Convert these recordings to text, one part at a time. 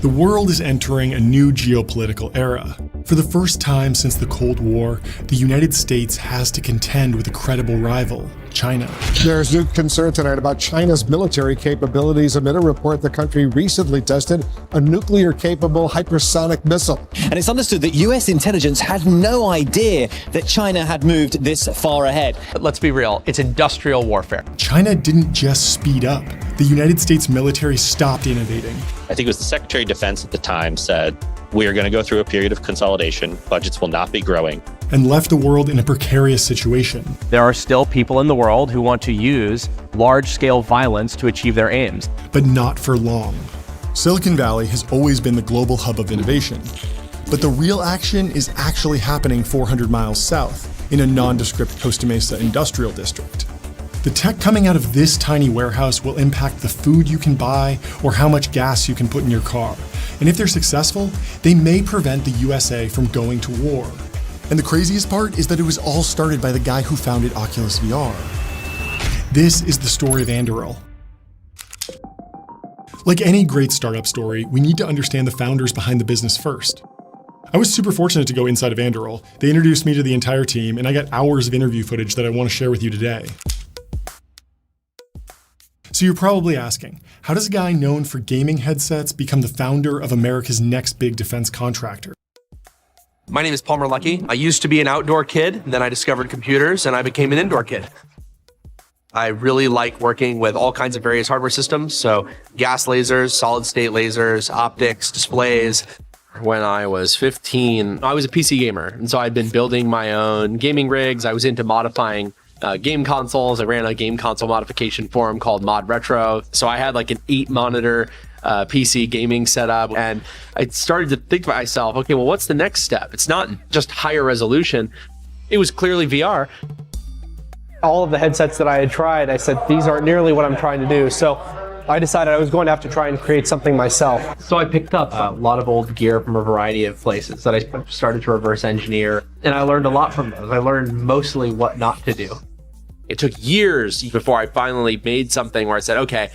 The world is entering a new geopolitical era. For the first time since the Cold War, the United States has to contend with a credible rival, China. There's new concern tonight about China's military capabilities amid a report the country recently tested a nuclear-capable hypersonic missile. And it's understood that US intelligence had no idea that China had moved this far ahead. But let's be real, it's industrial warfare. China didn't just speed up. The United States military stopped innovating. I think it was the Secretary of Defense at the time said, we are going to go through a period of consolidation. Budgets will not be growing. And left the world in a precarious situation. There are still people in the world who want to use large-scale violence to achieve their aims. But not for long. Silicon Valley has always been the global hub of innovation. But the real action is actually happening 400 miles south in a nondescript Costa Mesa industrial district. The tech coming out of this tiny warehouse will impact the food you can buy or how much gas you can put in your car. And if they're successful, they may prevent the USA from going to war. And the craziest part is that it was all started by the guy who founded Oculus VR. This is the story of Anduril. Like any great startup story, we need to understand the founders behind the business first. I was super fortunate to go inside of Anduril. They introduced me to the entire team, and I got hours of interview footage that I want to share with you today. So you're probably asking, how does a guy known for gaming headsets become the founder of America's next big defense contractor? My name is Palmer Luckey. I used to be an outdoor kid, then I discovered computers and I became an indoor kid. I really like working with all kinds of various hardware systems, so gas lasers, solid state lasers, optics, displays. When I was 15, I was a PC gamer, and so I'd been building my own gaming rigs. I was into modifying game consoles. I ran a game console modification forum called Mod Retro. So I had like an 8-monitor PC gaming setup, and I started to think to myself, okay, well, what's the next step? It's not just higher resolution. It was clearly VR. All of the headsets that I had tried, I said, these aren't nearly what I'm trying to do. So I decided I was going to have to try and create something myself. So I picked up a lot of old gear from a variety of places that I started to reverse engineer, and I learned a lot from those. I learned mostly what not to do. It took years before I finally made something where I said, okay,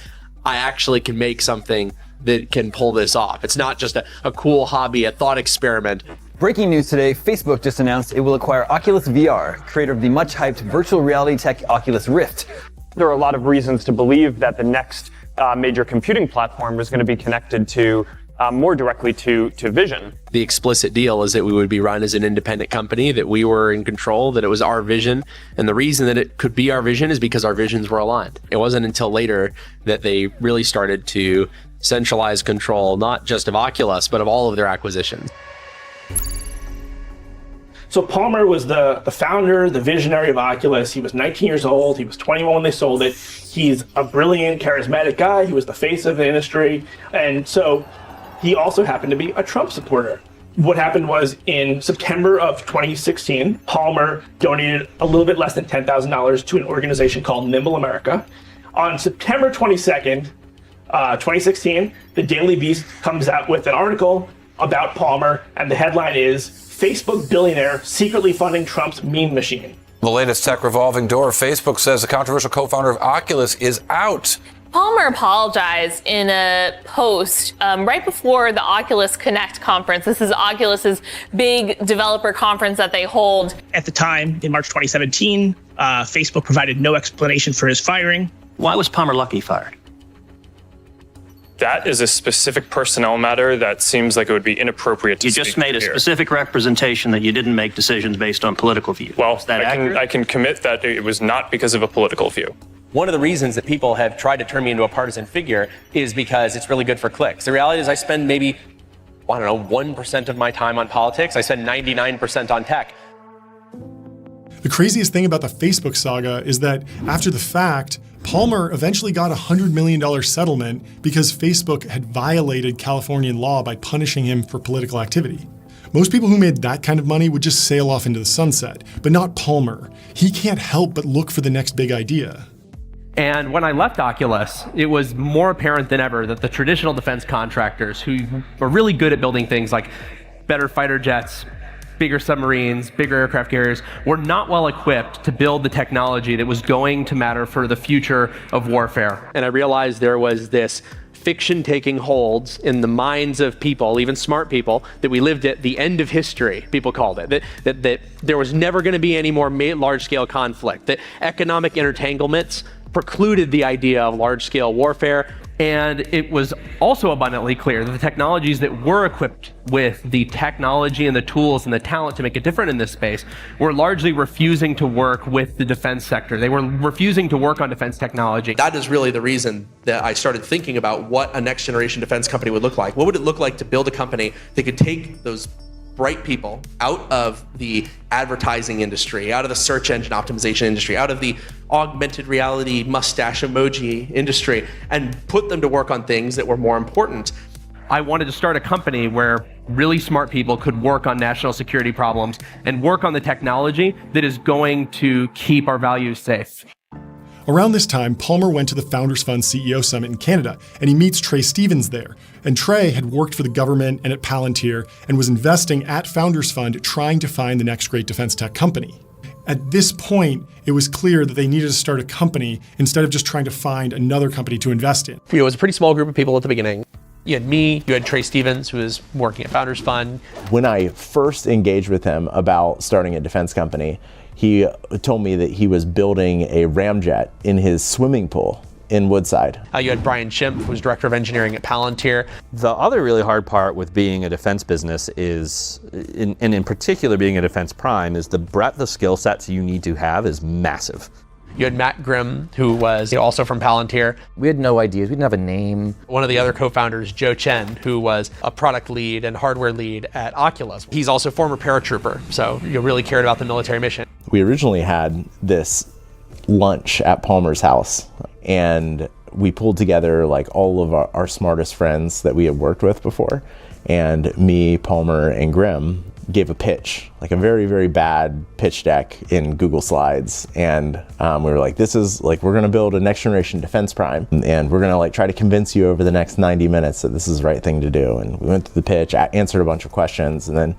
I actually can make something that can pull this off. It's not just a cool hobby, a thought experiment. Breaking news today, Facebook just announced it will acquire Oculus VR, creator of the much-hyped virtual reality tech Oculus Rift. There are a lot of reasons to believe that the next major computing platform is going to be connected to more directly to vision. The explicit deal is that we would be run as an independent company, that we were in control, that it was our vision. And the reason that it could be our vision is because our visions were aligned. It wasn't until later that they really started to centralize control, not just of Oculus, but of all of their acquisitions. So Palmer was the founder, the visionary of Oculus. He was 19 years old. He was 21 when they sold it. He's a brilliant, charismatic guy. He was the face of the industry. And so he also happened to be a Trump supporter. What happened was in September of 2016, Palmer donated a little bit less than $10,000 to an organization called Nimble America. On September 22nd, 2016, the Daily Beast comes out with an article about Palmer, and the headline is, Facebook billionaire secretly funding Trump's meme machine. The latest tech revolving door, Facebook says the controversial co-founder of Oculus is out. Palmer apologized in a post right before the Oculus Connect conference. This is Oculus's big developer conference that they hold. At the time, in March 2017, Facebook provided no explanation for his firing. Why was Palmer Luckey fired? That is a specific personnel matter that seems like it would be inappropriate to You just made a specific representation that you didn't make decisions based on political views. Well, Is that accurate? I can commit that it was not because of a political view. One of the reasons that people have tried to turn me into a partisan figure is because it's really good for clicks. The reality is I spend maybe, 1% of my time on politics. I spend 99% on tech. The craziest thing about the Facebook saga is that after the fact, Palmer eventually got a $100 million settlement because Facebook had violated Californian law by punishing him for political activity. Most people who made that kind of money would just sail off into the sunset, but not Palmer. He can't help but look for the next big idea. And when I left Oculus, it was more apparent than ever that the traditional defense contractors who were really good at building things like better fighter jets, bigger submarines, bigger aircraft carriers, were not well equipped to build the technology that was going to matter for the future of warfare. And I realized there was this fiction taking holds in the minds of people, even smart people, that we lived at the end of history, people called it, that there was never going to be any more large-scale conflict, that economic intertanglements precluded the idea of large-scale warfare. And it was also abundantly clear that the technologies that were equipped with the technology and the tools and the talent to make it different in this space were largely refusing to work with the defense sector. They were refusing to work on defense technology. That is really the reason that I started thinking about what a next generation defense company would look like. What would it look like to build a company that could take those bright people out of the advertising industry, out of the search engine optimization industry, out of the augmented reality mustache emoji industry, and put them to work on things that were more important. I wanted to start a company where really smart people could work on national security problems and work on the technology that is going to keep our values safe. Around this time, Palmer went to the Founders Fund CEO Summit in Canada, and he meets Trey Stevens there. And Trey had worked for the government and at Palantir and was investing at Founders Fund trying to find the next great defense tech company. At this point, it was clear that they needed to start a company instead of just trying to find another company to invest in. It was a pretty small group of people at the beginning. You had me, you had Trey Stevens, who was working at Founders Fund. When I first engaged with him about starting a defense company, he told me that he was building a ramjet in his swimming pool in Woodside. You had Brian Schimpf, who was director of engineering at Palantir. The other really hard part with being a defense business is, and in particular being a defense prime, is the breadth of skill sets you need to have is massive. You had Matt Grimm, who was also from Palantir. We had no ideas. We didn't have a name. One of the other co-founders, Joe Chen, who was a product lead and hardware lead at Oculus. He's also a former paratrooper, so you really cared about the military mission. We originally had this lunch at Palmer's house, and we pulled together like all of our smartest friends that we had worked with before. And me, Palmer, and Grimm gave a pitch, like a very, very bad pitch deck in Google Slides. And we were like, this is like, we're gonna build a next generation defense prime. And we're gonna like try to convince you over the next 90 minutes that this is the right thing to do. And we went through the pitch, answered a bunch of questions. And then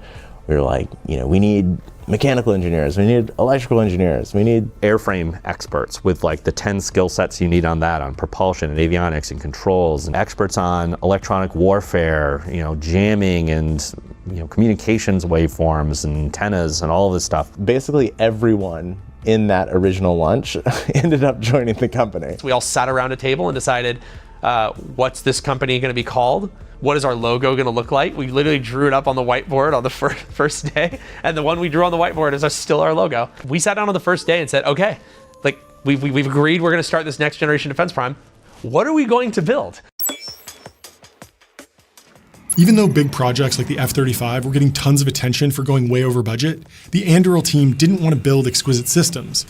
we were like, we need mechanical engineers, we need electrical engineers, we need airframe experts with like the 10 skill sets you need on that, on propulsion and avionics and controls, and experts on electronic warfare, jamming and communications waveforms and antennas and all of this stuff. Basically everyone in that original lunch ended up joining the company. We all sat around a table and decided, what's this company going to be called? What is our logo going to look like? We literally drew it up on the whiteboard on the first day, and the one we drew on the whiteboard is still our logo. We sat down on the first day and said, okay, like we've agreed we're going to start this next generation defense prime. What are we going to build? Even though big projects like the F-35 were getting tons of attention for going way over budget, the Anduril team didn't want to build exquisite systems.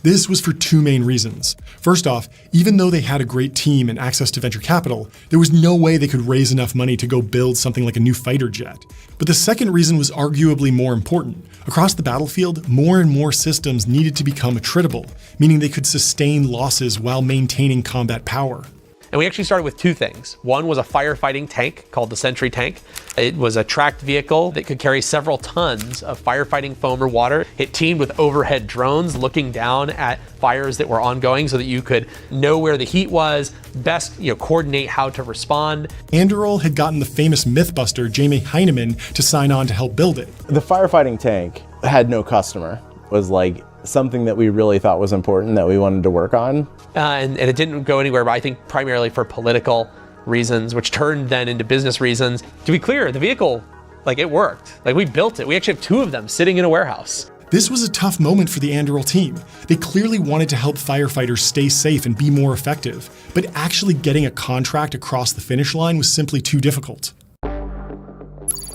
This was for two main reasons. First off, even though they had a great team and access to venture capital, there was no way they could raise enough money to go build something like a new fighter jet. But the second reason was arguably more important. Across the battlefield, more and more systems needed to become attritable, meaning they could sustain losses while maintaining combat power. And we actually started with two things. One was a firefighting tank called the Sentry Tank. It was a tracked vehicle that could carry several tons of firefighting foam or water. It teamed with overhead drones looking down at fires that were ongoing so that you could know where the heat was, best coordinate how to respond. Anduril had gotten the famous mythbuster Jamie Heineman to sign on to help build it. The firefighting tank had no customer, was like something that we really thought was important that we wanted to work on. And it didn't go anywhere, but I think primarily for political reasons, which turned then into business reasons. To be clear, the vehicle, it worked. We built it. We actually have two of them sitting in a warehouse. This was a tough moment for the Anduril team. They clearly wanted to help firefighters stay safe and be more effective, but actually getting a contract across the finish line was simply too difficult.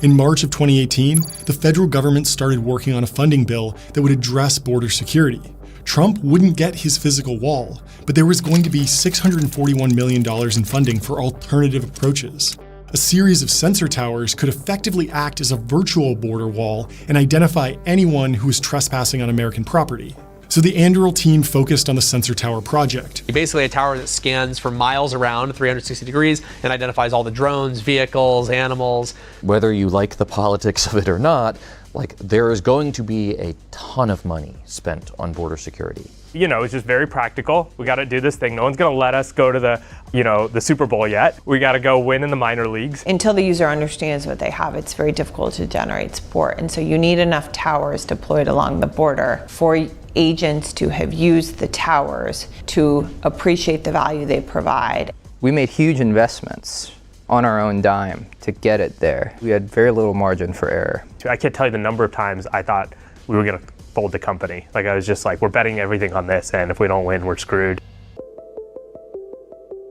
In March of 2018, the federal government started working on a funding bill that would address border security. Trump wouldn't get his physical wall, but there was going to be $641 million in funding for alternative approaches. A series of sensor towers could effectively act as a virtual border wall and identify anyone who is trespassing on American property. So the Anduril team focused on the sensor tower project. Basically a tower that scans for miles around 360 degrees and identifies all the drones, vehicles, animals. Whether you like the politics of it or not, there is going to be a ton of money spent on border security. It's just very practical. We got to do this thing. No one's going to let us go to the Super Bowl yet. We got to go win in the minor leagues. Until the user understands what they have, it's very difficult to generate support. And so you need enough towers deployed along the border for agents to have used the towers to appreciate the value they provide. We made huge investments on our own dime to get it there. We had very little margin for error. I can't tell you the number of times I thought we were going to fold the company. Like, I was just like, we're betting everything on this, and if we don't win, we're screwed.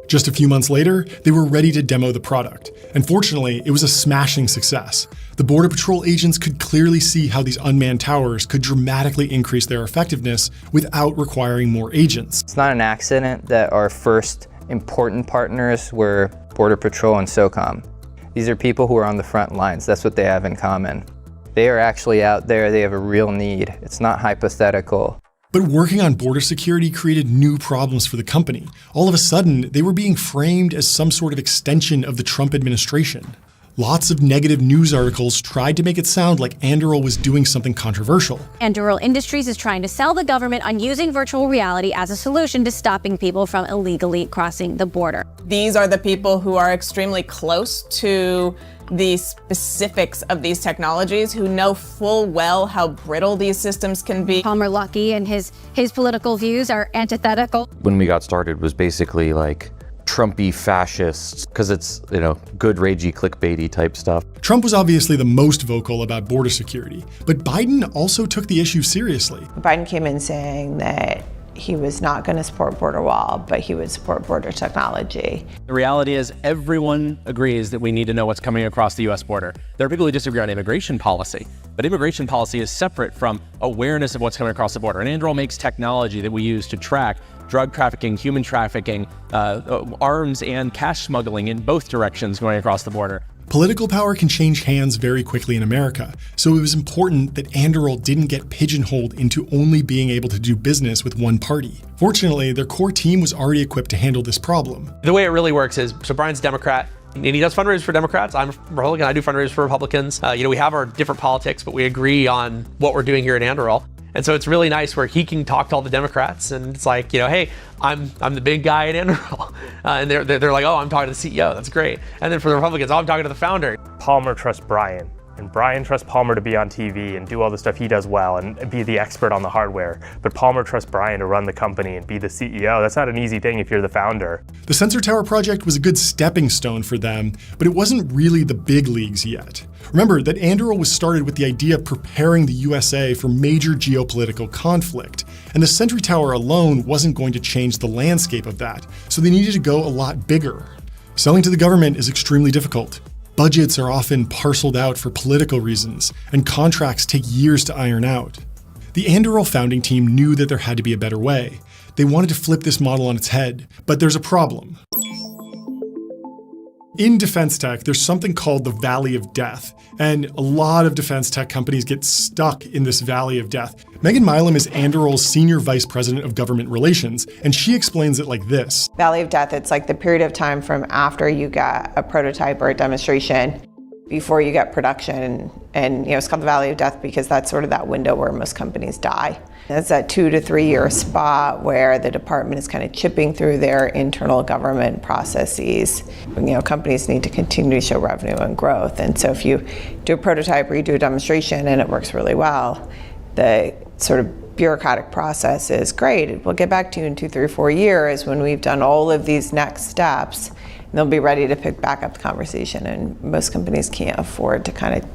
Just a few months later, they were ready to demo the product. And fortunately, it was a smashing success. The Border Patrol agents could clearly see how these unmanned towers could dramatically increase their effectiveness without requiring more agents. It's not an accident that our first important partners were Border Patrol and SOCOM. These are people who are on the front lines. That's what they have in common. They are actually out there. They have a real need. It's not hypothetical. But working on border security created new problems for the company. All of a sudden, they were being framed as some sort of extension of the Trump administration. Lots of negative news articles tried to make it sound like Anduril was doing something controversial. Anduril Industries is trying to sell the government on using virtual reality as a solution to stopping people from illegally crossing the border. These are the people who are extremely close to the specifics of these technologies, who know full well how brittle these systems can be. Palmer Luckey and his political views are antithetical. When we got started was basically like Trumpy fascists, because it's, good ragey clickbaity type stuff. Trump was obviously the most vocal about border security, but Biden also took the issue seriously. Biden came in saying that he was not going to support border wall, but he would support border technology. The reality is everyone agrees that we need to know what's coming across the U.S. border. There are people who disagree on immigration policy, but immigration policy is separate from awareness of what's coming across the border. And Anduril makes technology that we use to track drug trafficking, human trafficking, arms and cash smuggling in both directions going across the border. Political power can change hands very quickly in America, so it was important that Anduril didn't get pigeonholed into only being able to do business with one party. Fortunately, their core team was already equipped to handle this problem. The way it really works is, so Brian's a Democrat, and he does fundraisers for Democrats. I'm a Republican, I do fundraisers for Republicans. We have our different politics, but we agree on what we're doing here at Anduril. And so it's really nice where he can talk to all the Democrats, and it's like, hey, I'm the big guy at Anduril. And they're like, oh, I'm talking to the CEO. That's great. And then for the Republicans, oh, I'm talking to the founder. Palmer trusts Brian, and Brian trusts Palmer to be on TV and do all the stuff he does well and be the expert on the hardware. But Palmer trusts Brian to run the company and be the CEO. That's not an easy thing if you're the founder. The Sensor Tower project was a good stepping stone for them, but it wasn't really the big leagues yet. Remember that Anduril was started with the idea of preparing the USA for major geopolitical conflict, and the Sentry Tower alone wasn't going to change the landscape of that, so they needed to go a lot bigger. Selling to the government is extremely difficult. Budgets are often parceled out for political reasons, and contracts take years to iron out. The Anduril founding team knew that there had to be a better way. They wanted to flip this model on its head, but there's a problem. In defense tech, there's something called the Valley of Death, and a lot of defense tech companies get stuck in this Valley of Death. Megan Milam is Anduril's Senior Vice President of Government Relations, and she explains it like this. Valley of Death, it's like the period of time from after you get a prototype or a demonstration before you get production, and it's called the Valley of Death because that's sort of that window where most companies die. It's that 2 to 3 year spot where the department is kind of chipping through their internal government processes. Companies need to continue to show revenue and growth, and so if you do a prototype or you do a demonstration and it works really well, the sort of bureaucratic process is great. We'll get back to you in 2, 3, 4 years when we've done all of these next steps, and they'll be ready to pick back up the conversation, and most companies can't afford to kind of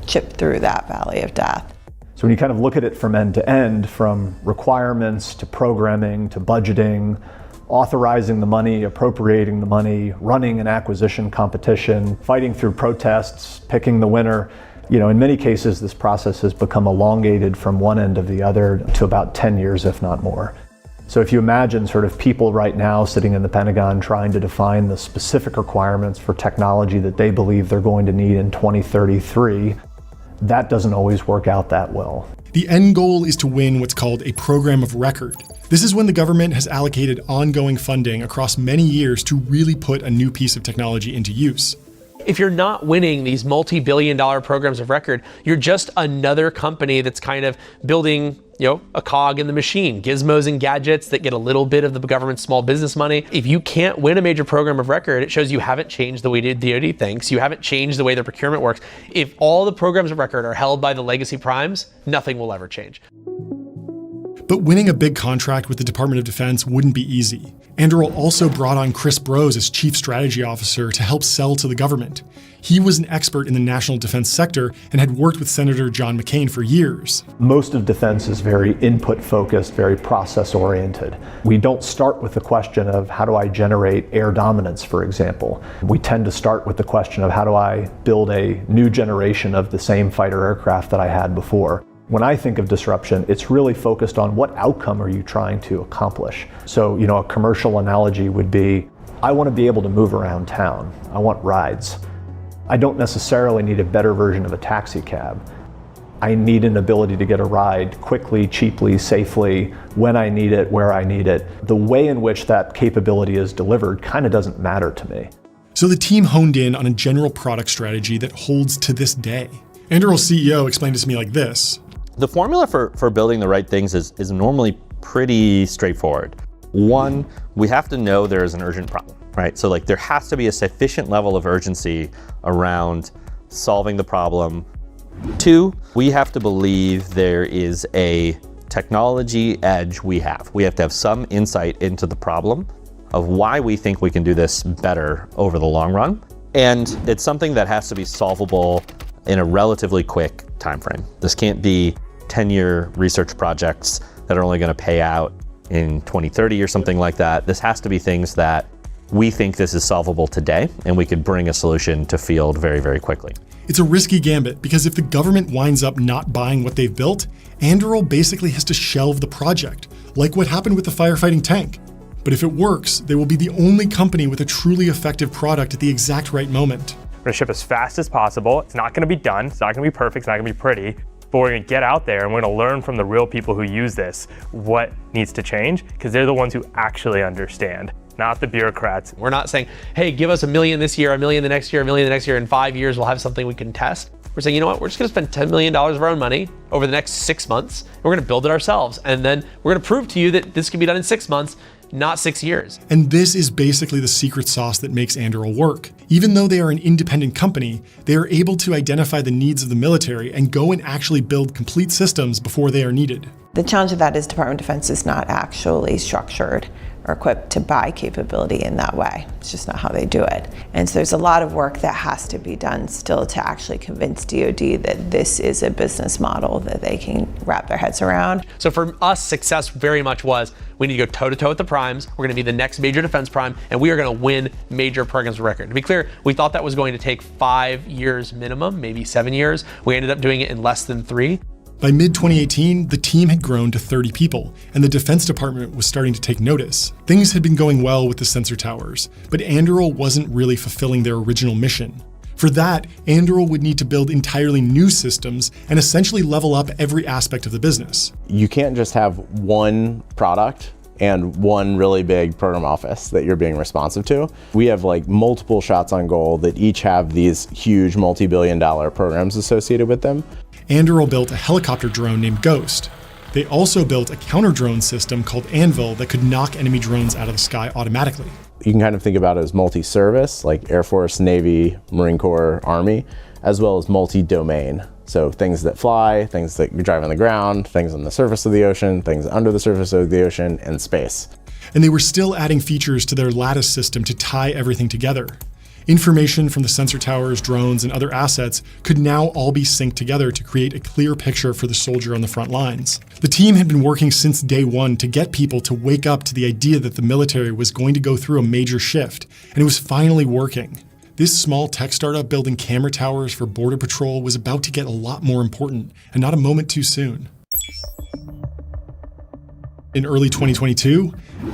chip through that Valley of Death. So when you kind of look at it from end to end, from requirements to programming to budgeting, authorizing the money, appropriating the money, running an acquisition competition, fighting through protests, picking the winner, in many cases this process has become elongated from one end of the other to about 10 years, if not more. So if you imagine sort of people right now sitting in the Pentagon trying to define the specific requirements for technology that they believe they're going to need in 2033, that doesn't always work out that well. The end goal is to win what's called a program of record. This is when the government has allocated ongoing funding across many years to really put a new piece of technology into use. If you're not winning these multi-billion-dollar programs of record, you're just another company that's kind of building, a cog in the machine, gizmos and gadgets that get a little bit of the government's small business money. If you can't win a major program of record, it shows you haven't changed the way the DoD thinks. You haven't changed the way the procurement works. If all the programs of record are held by the legacy primes, nothing will ever change. But winning a big contract with the Department of Defense wouldn't be easy. Anduril also brought on Chris Brose as Chief Strategy Officer to help sell to the government. He was an expert in the national defense sector and had worked with Senator John McCain for years. Most of defense is very input-focused, very process-oriented. We don't start with the question of how do I generate air dominance, for example. We tend to start with the question of how do I build a new generation of the same fighter aircraft that I had before. When I think of disruption, it's really focused on what outcome are you trying to accomplish. So, a commercial analogy would be, I want to be able to move around town. I want rides. I don't necessarily need a better version of a taxi cab. I need an ability to get a ride quickly, cheaply, safely, when I need it, where I need it. The way in which that capability is delivered kind of doesn't matter to me. So the team honed in on a general product strategy that holds to this day. Anduril's CEO explained it to me like this. The formula for building the right things is normally pretty straightforward. One, we have to know there is an urgent problem, right? So there has to be a sufficient level of urgency around solving the problem. Two, we have to believe there is a technology edge we have. We have to have some insight into the problem of why we think we can do this better over the long run. And it's something that has to be solvable in a relatively quick time frame. This can't be 10-year research projects that are only going to pay out in 2030 or something like that. This has to be things that we think this is solvable today, and we could bring a solution to field very, very quickly. It's a risky gambit because if the government winds up not buying what they've built, Anduril basically has to shelve the project, like what happened with the firefighting tank. But if it works, they will be the only company with a truly effective product at the exact right moment. We're gonna ship as fast as possible. It's not gonna be done, it's not gonna be perfect, it's not gonna be pretty, but we're gonna get out there and we're gonna learn from the real people who use this what needs to change, because they're the ones who actually understand, not the bureaucrats. We're not saying, hey, give us $1 million this year, $1 million the next year, $1 million the next year, in 5 years we'll have something we can test. We're saying, you know what, we're just gonna spend $10 million of our own money over the next 6 months, and we're gonna build it ourselves. And then we're gonna prove to you that this can be done in 6 months, not 6 years. And this is basically the secret sauce that makes Anduril work. Even though they are an independent company, they are able to identify the needs of the military and go and actually build complete systems before they are needed. The challenge of that is Department of Defense is not actually structured or equipped to buy capability in that way. It's just not how they do it. And so there's a lot of work that has to be done still to actually convince DoD that this is a business model that they can wrap their heads around. So for us, success very much was, we need to go toe-to-toe with the primes, we're gonna be the next major defense prime, and we are gonna win major programs of record. To be clear, we thought that was going to take 5 years minimum, maybe 7 years. We ended up doing it in less than 3. By mid-2018, the team had grown to 30 people, and the Defense Department was starting to take notice. Things had been going well with the sensor towers, but Anduril wasn't really fulfilling their original mission. For that, Anduril would need to build entirely new systems and essentially level up every aspect of the business. You can't just have one product and one really big program office that you're being responsive to. We have multiple shots on goal that each have these huge multi-billion-dollar programs associated with them. Anduril built a helicopter drone named Ghost. They also built a counter-drone system called Anvil that could knock enemy drones out of the sky automatically. You can kind of think about it as multi-service, like Air Force, Navy, Marine Corps, Army, as well as multi-domain. So things that fly, things that drive on the ground, things on the surface of the ocean, things under the surface of the ocean, and space. And they were still adding features to their Lattice system to tie everything together. Information from the sensor towers, drones, and other assets could now all be synced together to create a clear picture for the soldier on the front lines. The team had been working since day one to get people to wake up to the idea that the military was going to go through a major shift, and it was finally working. This small tech startup building camera towers for Border Patrol was about to get a lot more important, and not a moment too soon. In early 2022,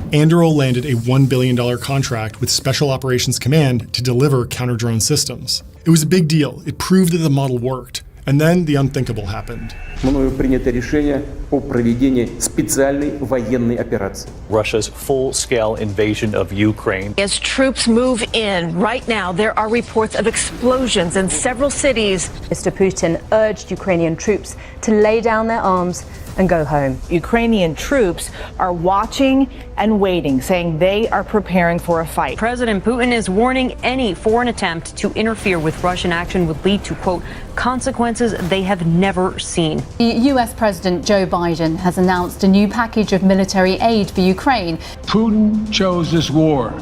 Anduril landed a $1 billion contract with Special Operations Command to deliver counter-drone systems. It was a big deal. It proved that the model worked, And then the unthinkable happened. Мною принято решение о проведении специальной военной операции. Russia's full-scale invasion of Ukraine. As troops move in, right now there are reports of explosions in several cities. Mr. Putin urged Ukrainian troops to lay down their arms and go home. Ukrainian troops are watching and waiting, saying they are preparing for a fight. President Putin is warning any foreign attempt to interfere with Russian action would lead to, quote, consequences they have never seen. US President Joe Biden has announced a new package of military aid for Ukraine. Putin chose this war,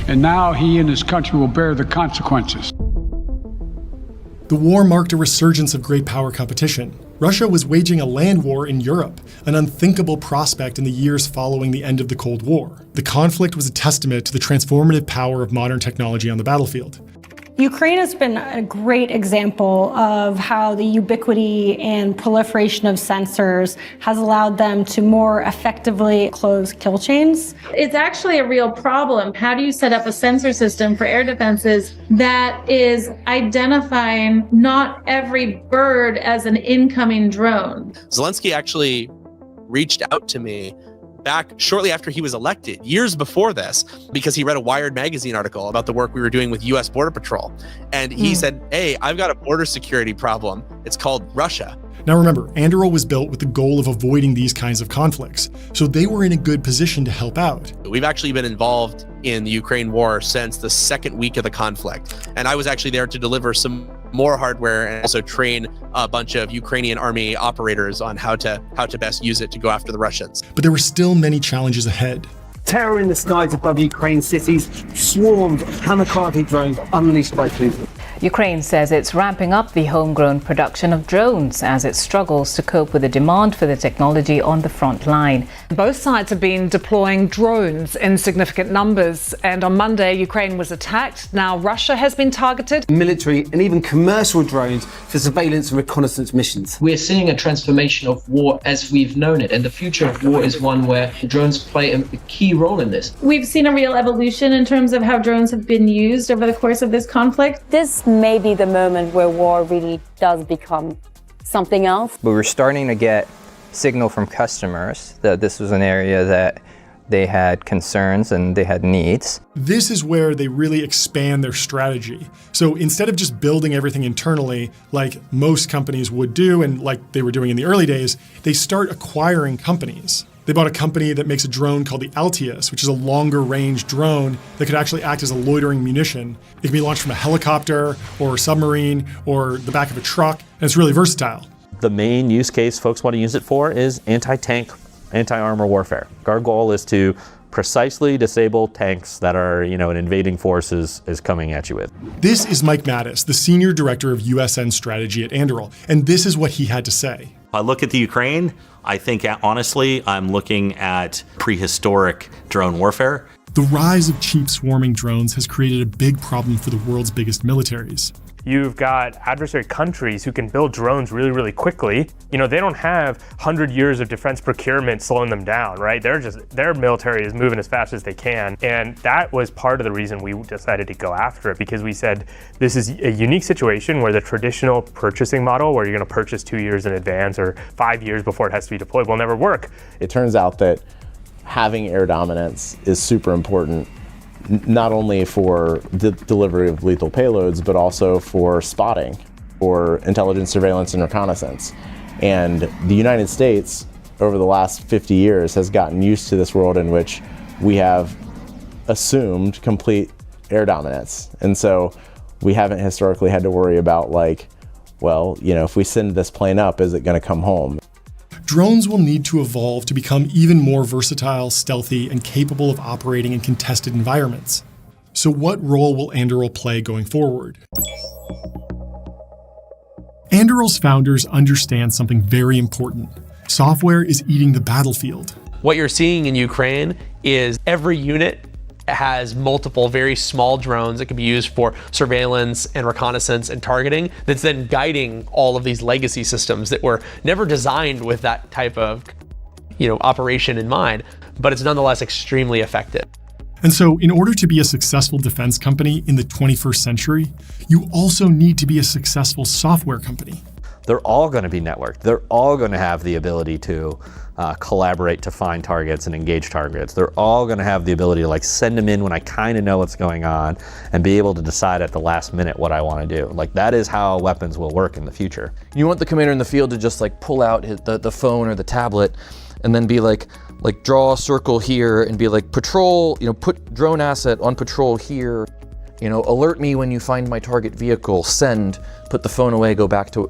and now he and his country will bear the consequences. The war marked a resurgence of great power competition. Russia was waging a land war in Europe, an unthinkable prospect in the years following the end of the Cold War. The conflict was a testament to the transformative power of modern technology on the battlefield. Ukraine has been a great example of how the ubiquity and proliferation of sensors has allowed them to more effectively close kill chains. It's actually a real problem. How do you set up a sensor system for air defenses that is identifying not every bird as an incoming drone? Zelensky actually reached out to me back shortly after he was elected, years before this, because he read a Wired magazine article about the work we were doing with US Border Patrol. And he said, hey, I've got a border security problem. It's called Russia. Now remember, Anduril was built with the goal of avoiding these kinds of conflicts, so they were in a good position to help out. We've actually been involved in the Ukraine war since the second week of the conflict. And I was actually there to deliver some more hardware and also train a bunch of Ukrainian army operators on how to best use it to go after the Russians. But there were still many challenges ahead. Terror in the skies above Ukraine cities, swarmed kamikaze drones unleashed by Putin. Ukraine says it's ramping up the homegrown production of drones as it struggles to cope with the demand for the technology on the front line. Both sides have been deploying drones in significant numbers, and on Monday, Ukraine was attacked. Now Russia has been targeted. Military and even commercial drones for surveillance and reconnaissance missions. We're seeing a transformation of war as we've known it, and the future of war is one where drones play a key role in this. We've seen a real evolution in terms of how drones have been used over the course of this conflict. This may be the moment where war really does become something else. But we're starting to get signal from customers that this was an area that they had concerns and they had needs. This is where they really expand their strategy. So instead of just building everything internally, like most companies would do and like they were doing in the early days, they start acquiring companies. They bought a company that makes a drone called the Altius, which is a longer range drone that could actually act as a loitering munition. It can be launched from a helicopter or a submarine or the back of a truck, and it's really versatile. The main use case folks want to use it for is anti-tank, anti-armor warfare. Our goal is to precisely disable tanks that are, an invading force is coming at you with. This is Mike Mattis, the Senior Director of USN Strategy at Anduril, and this is what he had to say. I look at the Ukraine, I think honestly, I'm looking at prehistoric drone warfare. The rise of cheap swarming drones has created a big problem for the world's biggest militaries. You've got adversary countries who can build drones really, really quickly. They don't have 100 years of defense procurement slowing them down, right? Their military is moving as fast as they can. And that was part of the reason we decided to go after it, because we said this is a unique situation where the traditional purchasing model, where you're gonna purchase 2 years in advance or 5 years before it has to be deployed, will never work. It turns out that having air dominance is super important, not only for the delivery of lethal payloads, but also for spotting, for intelligence, surveillance, and reconnaissance. And the United States, over the last 50 years, has gotten used to this world in which we have assumed complete air dominance. And so we haven't historically had to worry about if we send this plane up, is it going to come home? Drones will need to evolve to become even more versatile, stealthy, and capable of operating in contested environments. So what role will Anduril play going forward? Anduril's founders understand something very important. Software is eating the battlefield. What you're seeing in Ukraine is every unit has multiple very small drones that can be used for surveillance and reconnaissance and targeting, that's then guiding all of these legacy systems that were never designed with that type of operation in mind, but it's nonetheless extremely effective. And so, in order to be a successful defense company in the 21st century, you also need to be a successful software company. They're all going to be networked. They're all going to have the ability to collaborate to find targets and engage targets. They're all going to have the ability to send them in when I kind of know what's going on and be able to decide at the last minute what I want to do. That is how weapons will work in the future. You want the commander in the field to just pull out the phone or the tablet and then be like draw a circle here and be patrol, put drone asset on patrol here, alert me when you find my target vehicle, send, put the phone away, go back to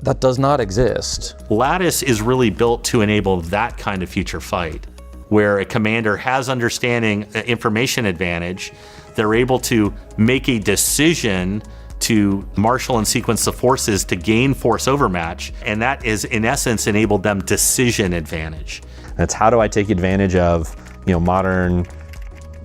that does not exist. Lattice is really built to enable that kind of future fight, where a commander has understanding, information advantage. They're able to make a decision to marshal and sequence the forces to gain force overmatch, and that is in essence enabled them decision advantage. That's how do I take advantage of modern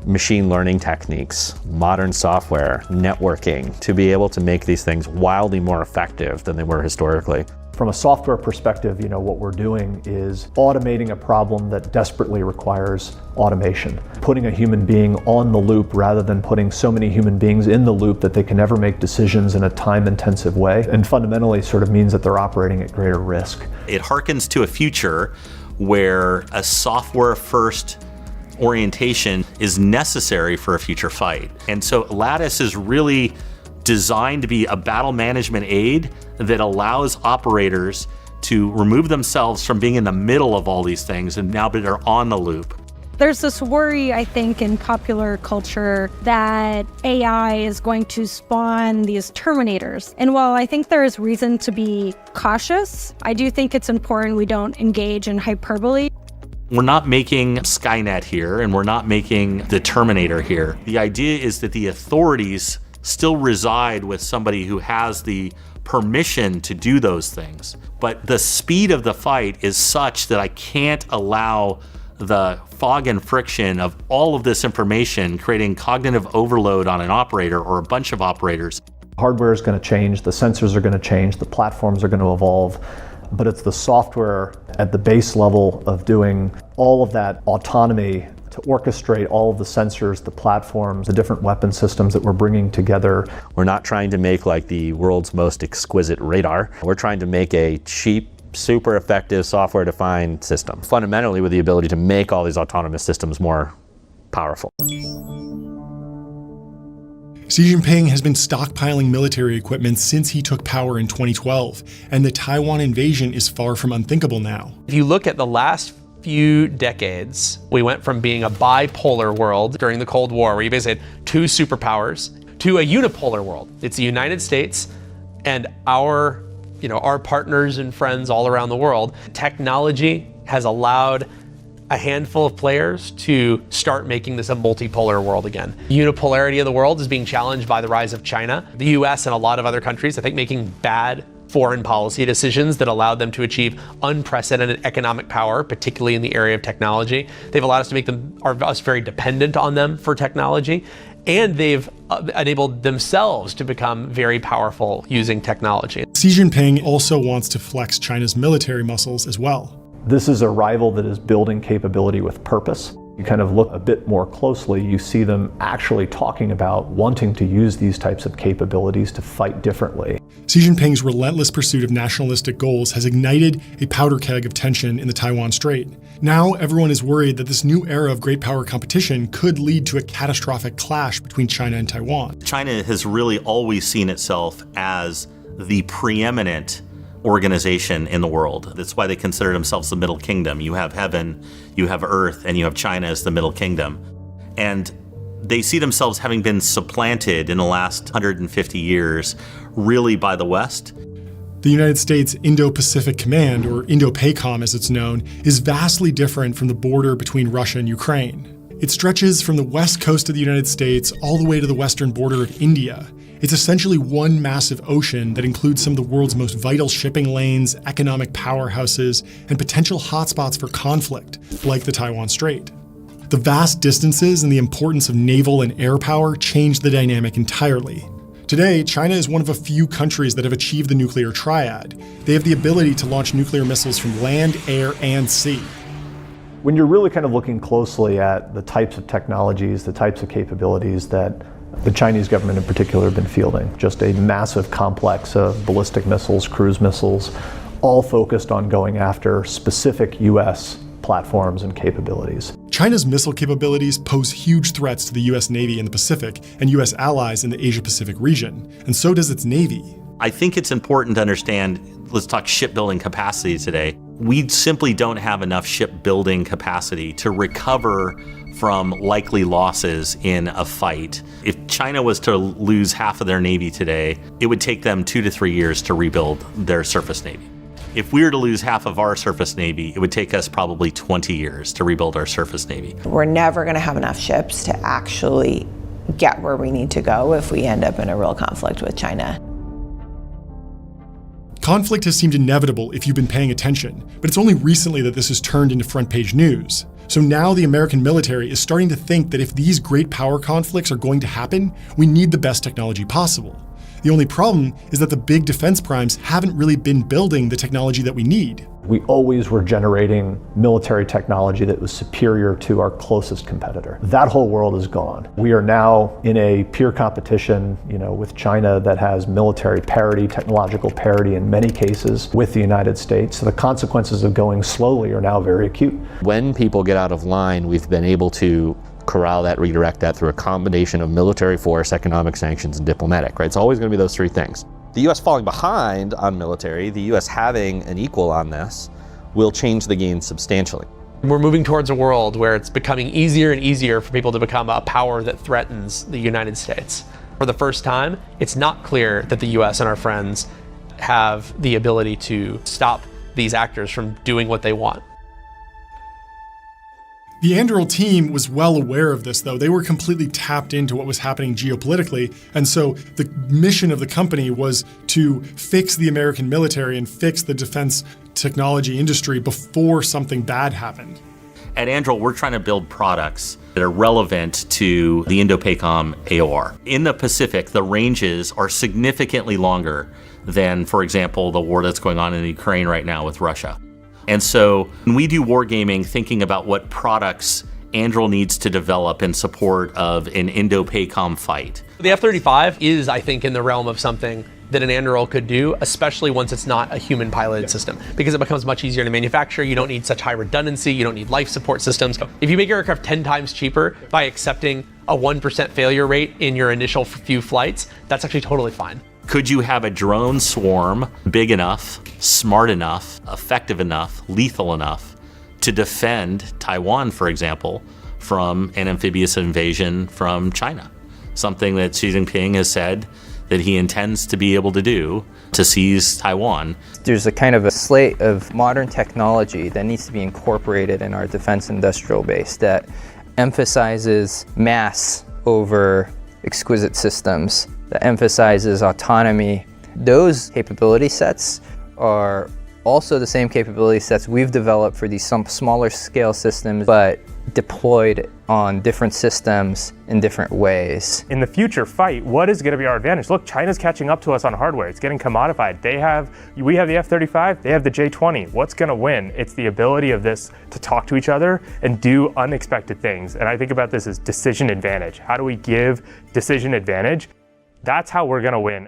machine learning techniques, modern software, networking, to be able to make these things wildly more effective than they were historically. From a software perspective, what we're doing is automating a problem that desperately requires automation. Putting a human being on the loop rather than putting so many human beings in the loop that they can never make decisions in a time-intensive way, and fundamentally sort of means that they're operating at greater risk. It harkens to a future where a software-first orientation is necessary for a future fight. And so Lattice is really designed to be a battle management aid that allows operators to remove themselves from being in the middle of all these things and now they're on the loop. There's this worry, I think, in popular culture that AI is going to spawn these Terminators. And while I think there is reason to be cautious, I do think it's important we don't engage in hyperbole. We're not making Skynet here, and we're not making the Terminator here. The idea is that the authorities still reside with somebody who has the permission to do those things. But the speed of the fight is such that I can't allow the fog and friction of all of this information creating cognitive overload on an operator or a bunch of operators. Hardware is going to change, the sensors are going to change, the platforms are going to evolve. But it's the software at the base level of doing all of that autonomy to orchestrate all of the sensors, the platforms, the different weapon systems that we're bringing together. We're not trying to make the world's most exquisite radar. We're trying to make a cheap, super effective software-defined system, fundamentally with the ability to make all these autonomous systems more powerful. Xi Jinping has been stockpiling military equipment since he took power in 2012, and the Taiwan invasion is far from unthinkable now. If you look at the last few decades, we went from being a bipolar world during the Cold War, where you basically had two superpowers, to a unipolar world. It's the United States and our partners and friends all around the world. Technology has allowed a handful of players to start making this a multipolar world again. Unipolarity of the world is being challenged by the rise of China, the US, and a lot of other countries, I think, making bad foreign policy decisions that allowed them to achieve unprecedented economic power, particularly in the area of technology. They've allowed us to make us very dependent on them for technology, and they've enabled themselves to become very powerful using technology. Xi Jinping also wants to flex China's military muscles as well. This is a rival that is building capability with purpose. You kind of look a bit more closely, you see them actually talking about wanting to use these types of capabilities to fight differently. Xi Jinping's relentless pursuit of nationalistic goals has ignited a powder keg of tension in the Taiwan Strait. Now everyone is worried that this new era of great power competition could lead to a catastrophic clash between China and Taiwan. China has really always seen itself as the preeminent organization in the world. That's why they consider themselves the Middle Kingdom. You have heaven, you have earth, and you have China as the Middle Kingdom. And they see themselves having been supplanted in the last 150 years, really by the West. The United States Indo-Pacific Command, or Indo-PACOM as it's known, is vastly different from the border between Russia and Ukraine. It stretches from the west coast of the United States all the way to the western border of India. It's essentially one massive ocean that includes some of the world's most vital shipping lanes, economic powerhouses, and potential hotspots for conflict, like the Taiwan Strait. The vast distances and the importance of naval and air power change the dynamic entirely. Today, China is one of a few countries that have achieved the nuclear triad. They have the ability to launch nuclear missiles from land, air, and sea. When you're really kind of looking closely at the types of technologies, the types of capabilities that the Chinese government in particular have been fielding, just a massive complex of ballistic missiles, cruise missiles, all focused on going after specific US platforms and capabilities. China's missile capabilities pose huge threats to the US Navy in the Pacific and US allies in the Asia-Pacific region, and so does its Navy. I think it's important to understand, let's talk shipbuilding capacity today. We simply don't have enough shipbuilding capacity to recover from likely losses in a fight. If China was to lose half of their Navy today, it would take them 2 to 3 years to rebuild their surface Navy. If we were to lose half of our surface Navy, it would take us probably 20 years to rebuild our surface Navy. We're never going to have enough ships to actually get where we need to go if we end up in a real conflict with China. Conflict has seemed inevitable if you've been paying attention, but it's only recently that this has turned into front-page news. So now the American military is starting to think that if these great power conflicts are going to happen, we need the best technology possible. The only problem is that the big defense primes haven't really been building the technology that we need. We always were generating military technology that was superior to our closest competitor. That whole world is gone. We are now in a peer competition, with China that has military parity, technological parity in many cases with the United States. So the consequences of going slowly are now very acute. When people get out of line, we've been able to corral that, redirect that through a combination of military force, economic sanctions, and diplomatic, right? It's always going to be those three things. The U.S. falling behind on military, the U.S. having an equal on this, will change the game substantially. We're moving towards a world where it's becoming easier and easier for people to become a power that threatens the United States. For the first time, it's not clear that the U.S. and our friends have the ability to stop these actors from doing what they want. The Anduril team was well aware of this, though. They were completely tapped into what was happening geopolitically, and so the mission of the company was to fix the American military and fix the defense technology industry before something bad happened. At Anduril, we're trying to build products that are relevant to the Indo-PACOM AOR. In the Pacific, the ranges are significantly longer than, for example, the war that's going on in Ukraine right now with Russia. And so when we do wargaming, thinking about what products Anduril needs to develop in support of an Indo-PACOM fight. The F-35 is, I think, in the realm of something that an Anduril could do, especially once it's not a human piloted system, because it becomes much easier to manufacture. You don't need such high redundancy. You don't need life support systems. If you make your aircraft 10 times cheaper by accepting a 1% failure rate in your initial few flights, that's actually totally fine. Could you have a drone swarm big enough, smart enough, effective enough, lethal enough to defend Taiwan, for example, from an amphibious invasion from China? Something that Xi Jinping has said that he intends to be able to do to seize Taiwan. There's a kind of a slate of modern technology that needs to be incorporated in our defense industrial base that emphasizes mass over exquisite systems, that emphasizes autonomy. Those capability sets are also the same capability sets we've developed for these some smaller scale systems, but deployed on different systems in different ways. In the future fight, what is going to be our advantage? Look, China's catching up to us on hardware. It's getting commodified. We have the F-35, they have the J-20. What's going to win? It's the ability of this to talk to each other and do unexpected things. And I think about this as decision advantage. How do we give decision advantage? That's how we're going to win.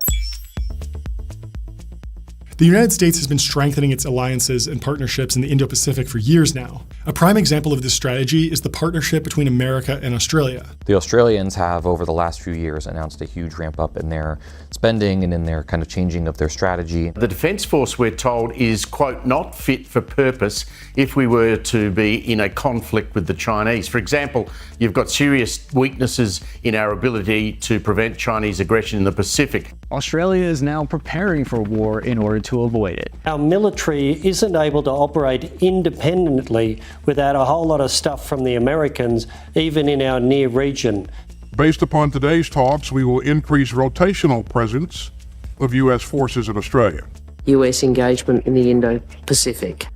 The United States has been strengthening its alliances and partnerships in the Indo-Pacific for years now. A prime example of this strategy is the partnership between America and Australia. The Australians have, over the last few years, announced a huge ramp up in their spending and in their kind of changing of their strategy. The Defence Force, we're told, is, quote, not fit for purpose if we were to be in a conflict with the Chinese. For example, you've got serious weaknesses in our ability to prevent Chinese aggression in the Pacific. Australia is now preparing for war in order to avoid it. Our military isn't able to operate independently without a whole lot of stuff from the Americans, even in our near region. Based upon today's talks, we will increase rotational presence of U.S. forces in Australia. US engagement in the Indo-Pacific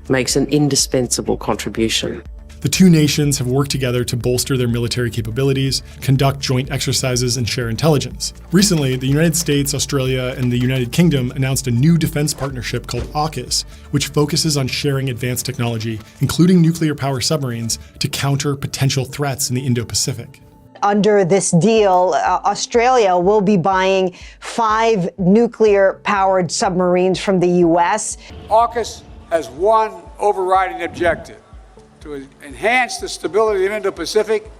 makes an indispensable contribution. The two nations have worked together to bolster their military capabilities, conduct joint exercises, and share intelligence. Recently, the United States, Australia, and the United Kingdom announced a new defense partnership called AUKUS, which focuses on sharing advanced technology, including nuclear power submarines, to counter potential threats in the Indo-Pacific. Under this deal, Australia will be buying 5 nuclear-powered submarines from the U.S. AUKUS has one overriding objective: to enhance the stability of the Indo-Pacific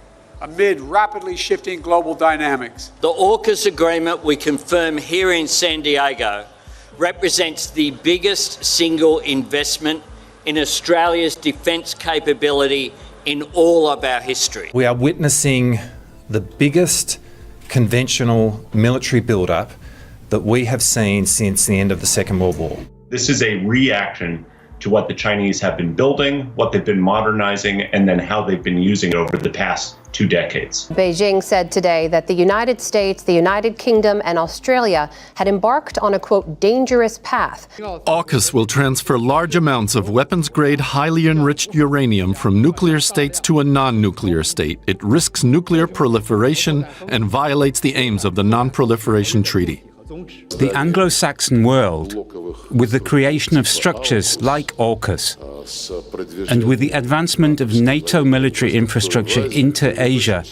amid rapidly shifting global dynamics. The AUKUS agreement we confirm here in San Diego represents the biggest single investment in Australia's defence capability in all of our history. We are witnessing the biggest conventional military build-up that we have seen since the end of the Second World War. This is a reaction to what the Chinese have been building, what they've been modernizing, and then how they've been using it over the past 2 decades. Beijing said today that the United States, the United Kingdom, and Australia had embarked on a, quote, dangerous path. AUKUS will transfer large amounts of weapons-grade, highly enriched uranium from nuclear states to a non-nuclear state. It risks nuclear proliferation and violates the aims of the Non-Proliferation Treaty. The Anglo-Saxon world, with the creation of structures like AUKUS, and with the advancement of NATO military infrastructure into Asia,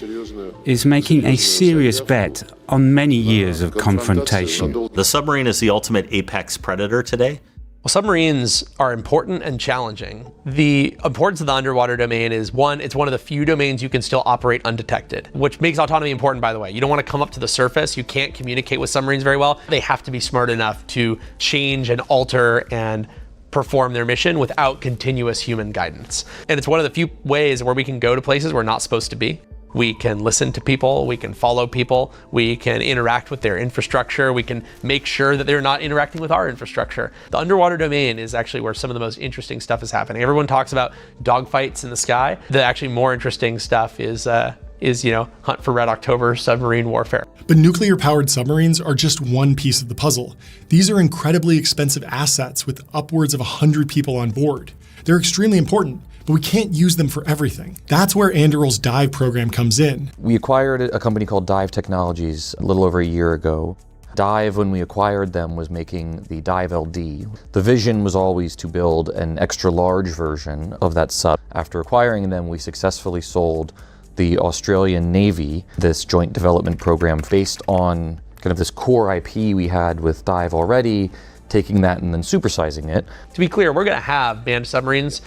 is making a serious bet on many years of confrontation. The submarine is the ultimate apex predator today. Well, submarines are important and challenging. The importance of the underwater domain is, one, it's one of the few domains you can still operate undetected, which makes autonomy important, by the way. You don't want to come up to the surface. You can't communicate with submarines very well. They have to be smart enough to change and alter and perform their mission without continuous human guidance. And it's one of the few ways where we can go to places we're not supposed to be. We can listen to people, we can follow people, we can interact with their infrastructure, we can make sure that they're not interacting with our infrastructure. The underwater domain is actually where some of the most interesting stuff is happening. Everyone talks about dogfights in the sky. The actually more interesting stuff is hunt for Red October, submarine warfare. But nuclear-powered submarines are just one piece of the puzzle. These are incredibly expensive assets with upwards of 100 people on board. They're extremely important, but we can't use them for everything. That's where Anduril's DIVE program comes in. We acquired a company called DIVE Technologies a little over a year ago. DIVE, when we acquired them, was making the DIVE LD. The vision was always to build an extra large version of that sub. After acquiring them, we successfully sold the Australian Navy this joint development program based on kind of this core IP we had with DIVE already, taking that and then supersizing it. To be clear, we're gonna have manned submarines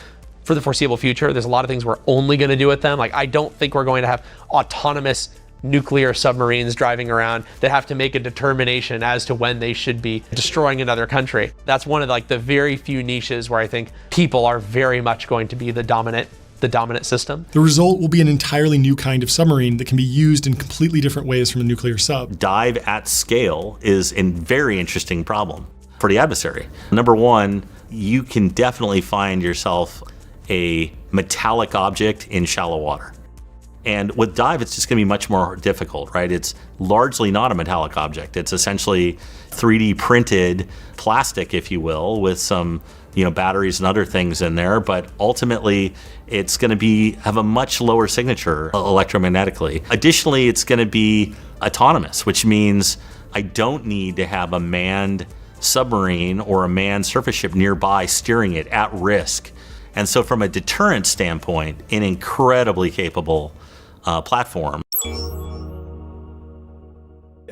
for the foreseeable future. There's a lot of things we're only gonna do with them. Like, I don't think we're going to have autonomous nuclear submarines driving around that have to make a determination as to when they should be destroying another country. That's one of the very few niches where I think people are very much going to be the dominant system. The result will be an entirely new kind of submarine that can be used in completely different ways from a nuclear sub. DIVE at scale is a very interesting problem for the adversary. Number one, you can definitely find yourself a metallic object in shallow water. And with DIVE, it's just going to be much more difficult, right? It's largely not a metallic object. It's essentially 3D printed plastic, if you will, with some batteries and other things in there. But ultimately, it's going to have a much lower signature electromagnetically. Additionally, it's going to be autonomous, which means I don't need to have a manned submarine or a manned surface ship nearby steering it at risk. And so from a deterrent standpoint, an incredibly capable platform.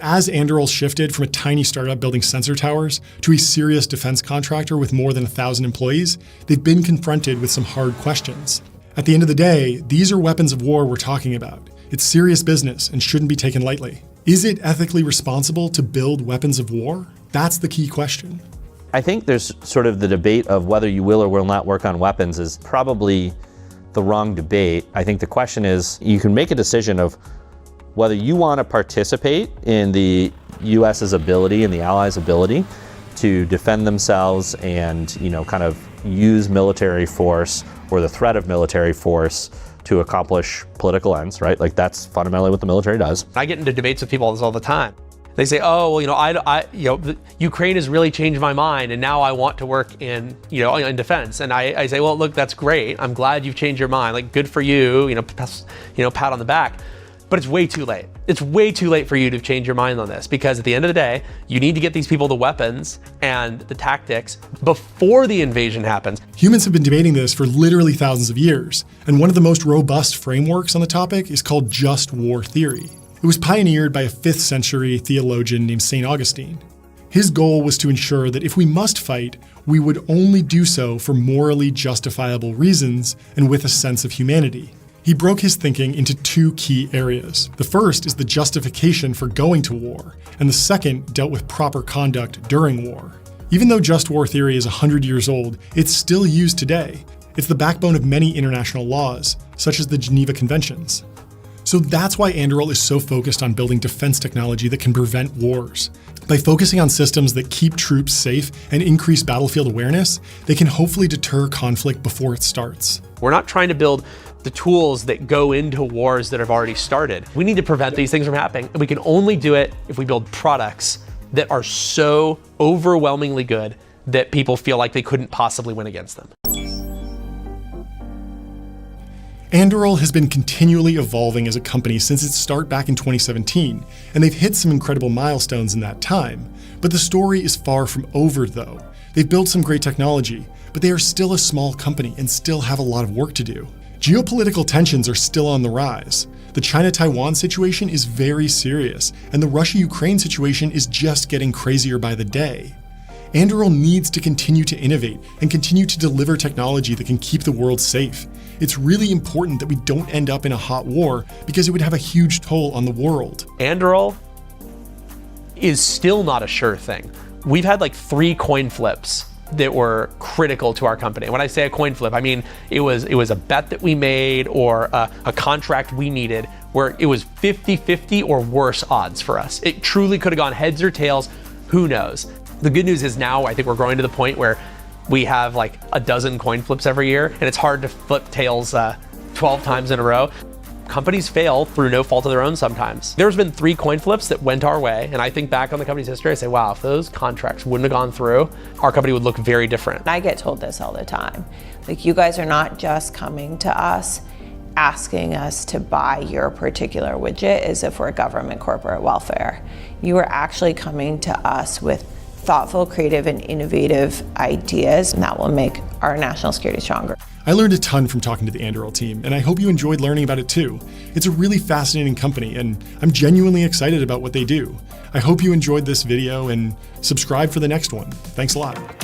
As Anduril shifted from a tiny startup building sensor towers to a serious defense contractor with more than 1,000 employees, they've been confronted with some hard questions. At the end of the day, these are weapons of war we're talking about. It's serious business and shouldn't be taken lightly. Is it ethically responsible to build weapons of war? That's the key question. I think there's sort of the debate of whether you will or will not work on weapons is probably the wrong debate. I think the question is, you can make a decision of whether you want to participate in the US's ability and the Allies' ability to defend themselves and, kind of use military force or the threat of military force to accomplish political ends, right? Like, that's fundamentally what the military does. I get into debates with people all the time. They say, oh, well, Ukraine has really changed my mind, and now I want to work in defense. And I say, well, look, that's great. I'm glad you've changed your mind. Like, good for you. Pat on the back. But it's way too late. It's way too late for you to change your mind on this, because at the end of the day, you need to get these people the weapons and the tactics before the invasion happens. Humans have been debating this for literally thousands of years, and one of the most robust frameworks on the topic is called just war theory. It was pioneered by a 5th century theologian named St. Augustine. His goal was to ensure that if we must fight, we would only do so for morally justifiable reasons and with a sense of humanity. He broke his thinking into 2 key areas. The first is the justification for going to war, and the second dealt with proper conduct during war. Even though just war theory is 100 years old, it's still used today. It's the backbone of many international laws, such as the Geneva Conventions. So that's why Anduril is so focused on building defense technology that can prevent wars. By focusing on systems that keep troops safe and increase battlefield awareness, they can hopefully deter conflict before it starts. We're not trying to build the tools that go into wars that have already started. We need to prevent these things from happening, and we can only do it if we build products that are so overwhelmingly good that people feel like they couldn't possibly win against them. Anduril has been continually evolving as a company since its start back in 2017, and they've hit some incredible milestones in that time. But the story is far from over, though. They've built some great technology, but they are still a small company and still have a lot of work to do. Geopolitical tensions are still on the rise. The China-Taiwan situation is very serious, and the Russia-Ukraine situation is just getting crazier by the day. Anduril needs to continue to innovate and continue to deliver technology that can keep the world safe. It's really important that we don't end up in a hot war, because it would have a huge toll on the world. Anduril is still not a sure thing. We've had like 3 coin flips that were critical to our company. When I say a coin flip, I mean it was a bet that we made or a contract we needed where it was 50-50 or worse odds for us. It truly could have gone heads or tails, who knows? The good news is now I think we're growing to the point where we have like a dozen coin flips every year, and it's hard to flip tails 12 times in a row. Companies fail through no fault of their own sometimes. There's been 3 coin flips that went our way, and I think back on the company's history, I say, wow, if those contracts wouldn't have gone through, our company would look very different. I get told this all the time. Like, you guys are not just coming to us asking us to buy your particular widget as if we're government corporate welfare. You are actually coming to us with thoughtful, creative, and innovative ideas, and that will make our national security stronger. I learned a ton from talking to the Anduril team, and I hope you enjoyed learning about it too. It's a really fascinating company, and I'm genuinely excited about what they do. I hope you enjoyed this video and subscribe for the next one. Thanks a lot.